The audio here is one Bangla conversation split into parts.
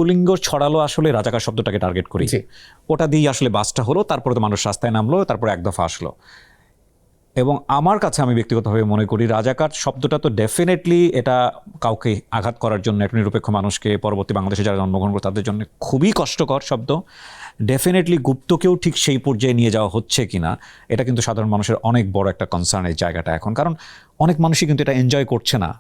স্ফুলিঙ্গ ছড়ালো আসলে রাজাকার শব্দটাকে টার্গেট করি, ওটা দিয়েই আসলে বাসটা হলো, তারপরে তো মানুষ রাস্তায় নামলো, তারপরে এক দফা আসলো। এবং আমার কাছে আমি ব্যক্তিগতভাবে মনে করি রাজাকার শব্দটা তো ডেফিনেটলি এটা কাউকে আঘাত করার জন্য, একটা নিরপেক্ষ মানুষকে, পরবর্তী বাংলাদেশে যারা জন্মগ্রহণ করে তাদের জন্য খুবই কষ্টকর শব্দ। ডেফিনেটলি গুপ্তকেও ঠিক সেই পর্যায়ে নিয়ে যাওয়া হচ্ছে কিনা এটা কিন্তু সাধারণ মানুষের অনেক বড় একটা কনসার্নের জায়গাটা এখন, কারণ অনেক মানুষই কিন্তু এটা এনজয় করছে না।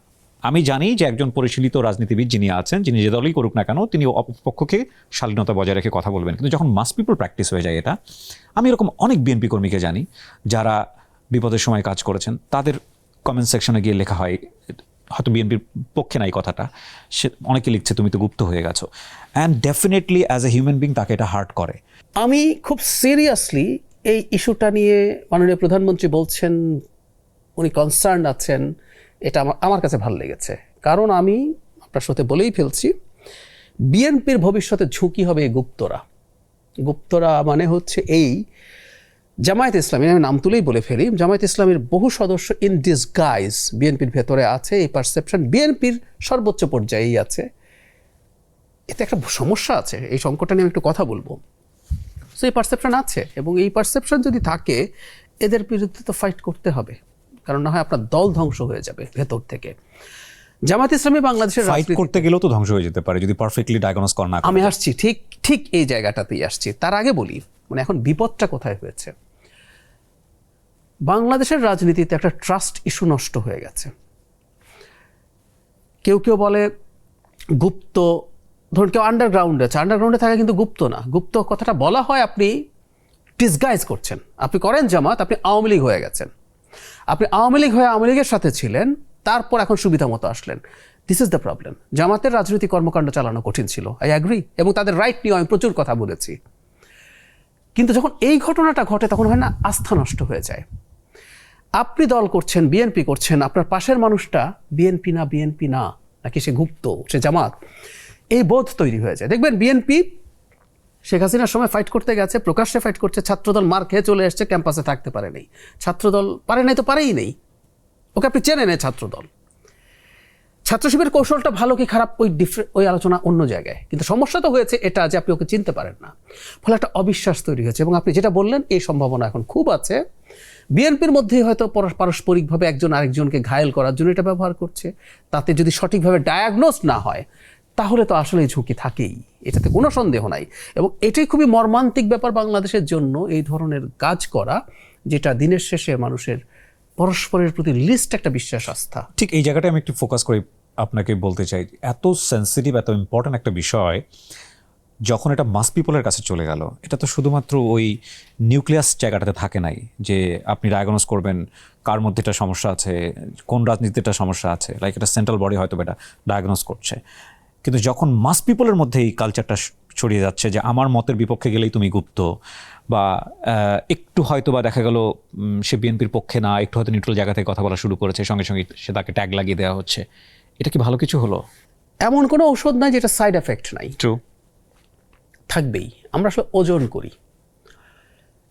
আমি জানি যে একজন পরিশীলিত রাজনীতিবিদ যিনি আছেন, যিনি যে দলই করুক না কেন, তিনি অপরপক্ষকে শালীনতা বজায় রেখে কথা বলবেন, কিন্তু যখন মাস পিপল প্র্যাকটিস হয়ে যায় এটা, আমি এরকম অনেক বিএনপি কর্মীকে জানি যারা বিপদের সময় কাজ করেছেন, তাদের কমেন্ট সেকশনে গিয়ে লেখা হয়, হয়তো বিএনপির পক্ষে নাই কথাটা, সে অনেকে লিখছে তুমি তো গুপ্ত হয়ে গেছো, and definitely as a human being তাকে এটা হার্ট করে। আমি খুব সিরিয়াসলি এই ইস্যুটা নিয়ে মাননীয় প্রধানমন্ত্রী বলছেন উনি কনসার্ন আছেন, এটা আমার কাছে ভালো লেগেছে। কারণ আমি আপনার সাথে বলেই ফেলছি, বিএনপির ভবিষ্যতে ঝুঁকি হবে গুপ্তরা। গুপ্তরা মানে হচ্ছে এই জামায়াত ইসলামী, আমি নাম তুলেই বলে ফেলি, জামায়াত ইসলামীর বহু সদস্য ইন ডিসগাইজ বিএনপির ভেতরে আছে, এই পারসেপশন বিএনপির সর্বোচ্চ পর্যায়েই আছে। এতে একটা সমস্যা আছে, এই সংকটটা নিয়ে আমি একটু কথা বলবো। সো এই পারসেপশন আছে, এবং এই পারসেপশন যদি থাকে এদের বিরুদ্ধে তো ফাইট করতে হবে, কারণ না হয় আপনার দল ধ্বংস হয়ে যাবে ভেতর থেকে। জামায়াত ইসলামী বাংলাদেশের ফাইট করতে গেলেও তো ধ্বংস হয়ে যেতে পারে যদি পারফেক্টলি ডায়াগনোস করা না করে। আমি আসছি, ঠিক এই জায়গাটাতেই আসছি। তার আগে বলি, মানে এখন বিপদটা কোথায় হয়েছে। বাংলাদেশের রাজনীতিতে একটা ট্রাস্ট ইস্যু নষ্ট হয়ে গেছে। কেউ কেউ বলে গুপ্ত, ধরুন কেউ আন্ডারগ্রাউন্ডে আছে, আন্ডারগ্রাউন্ডে থাকা কিন্তু গুপ্ত না। গুপ্ত কথাটা বলা হয় আপনি ডিসগাইজ করছেন, আপনি করেন জামাত, আপনি আওয়ামী লীগ হয়ে গেছেন, আপনি আওয়ামী লীগ হয়ে আওয়ামী লীগের সাথে ছিলেন, তারপর এখন সুবিধা মতো আসলেন। This is the problem. জামাতের রাজনৈতিক কর্মকাণ্ড চালানো কঠিন ছিল, আই অ্যাগ্রি, এবং তাদের রাইট নিয়ে আমি প্রচুর কথা বলেছি। কিন্তু যখন এই ঘটনাটা ঘটে তখন হয় না, আস্থা নষ্ট হয়ে যায়। আপনি দল করছেন, বিএনপি করছেন, আপনার পাশের মানুষটা বিএনপি না, নাকি সে গুপ্ত, সে জামাত, এই বোধ তৈরি হয়ে যায়। দেখবেন বিএনপি শেখ হাসিনার সময় ফাইট করতে গেছে, প্রকাশ্যে ফাইট করছে, ছাত্রদল মার খেয়ে চলে এসছে, ক্যাম্পাসে থাকতে পারে নেই। ছাত্রদল পারে নাই তো পারেই নেই, ওকে আপনি চেনে নেই ছাত্রদল। ছাত্র শিবিরের কৌশলটা ভালো কি খারাপ ওই আলোচনা অন্য জায়গায়, কিন্তু সমস্যা তো হয়েছে এটা যে আপনি ওকে চিনতে পারেন না, ফলে একটা অবিশ্বাস তৈরি হয়েছে। এবং আপনি যেটা বললেন এই সম্ভাবনা এখন খুব আছে, বিএনপির মধ্যেই হয়তো পারস্পরিকভাবে একজন আরেকজনকে ঘায়েল করার জন্য এটা ব্যবহার করছে। তাতে যদি সঠিকভাবে ডায়াগনোস না হয় তাহলে তো আসলে ঝুঁকি থাকেই, এটাতে কোনো সন্দেহ নাই। এবং এটাই খুবই মর্মান্তিক ব্যাপার বাংলাদেশের জন্য, এই ধরনের কাজ করা, যেটা দিনের শেষে মানুষের পরস্পরের প্রতি লিস্ট একটা বিশ্বাস, আস্থা। ঠিক এই জায়গাটা আমি একটু ফোকাস করে আপনাকে বলতে চাই, এত সেন্সিটিভ, এত ইম্পর্ট্যান্ট একটা বিষয় যখন এটা মাস পিপলের কাছে চলে গেল, এটা তো শুধুমাত্র ওই নিউক্লিয়াস জায়গাটাতে থাকে নাই যে আপনি ডায়াগনোস করবেন কার মধ্যে এটা সমস্যা আছে, কোন রাজনীতিটা সমস্যা আছে, লাইক এটা সেন্ট্রাল বডি হয়তো এটা ডায়াগনোস করছে। কিন্তু যখন মাস পিপলের মধ্যে এই কালচারটা ছড়িয়ে যাচ্ছে যে আমার মতের বিপক্ষে গেলেই তুমি গুপ্ত, বা একটু হয়তো বা দেখা গেল সে বিএনপির পক্ষে না, একটু হয়তো নিউট্রাল জায়গা থেকে কথা বলা শুরু করেছে, সঙ্গে সঙ্গে সে তাকে ট্যাগ লাগিয়ে দেওয়া হচ্ছে, এটা কি ভালো কিছু হলো? এমন কোনো ঔষধ নাই যেটা সাইড এফেক্ট নাই, ট্রু, থাকবেই। আমরা আসলে ওজন করি।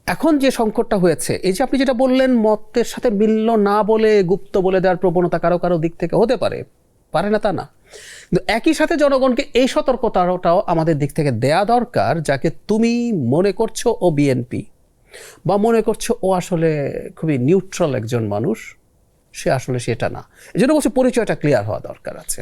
এখন যে সংকটটা হয়েছে, এই যে আপনি যেটা বললেন মতের সাথে মিলল না বলে গুপ্ত বলে দেওয়ার প্রবণতা কারো দিক থেকে হতে পারে না তা না, কিন্তু একই সাথে জনগণকে এই সতর্কতাটাও আমাদের দিক থেকে দেয়া দরকার, যাকে তুমি মনে করছো ও বিএনপি, বা মনে করছো ও আসলে খুবই নিউট্রাল একজন মানুষ, সে আসলে সেটা না। এই জন্য বলছি পরিচয়টা ক্লিয়ার হওয়া দরকার আছে।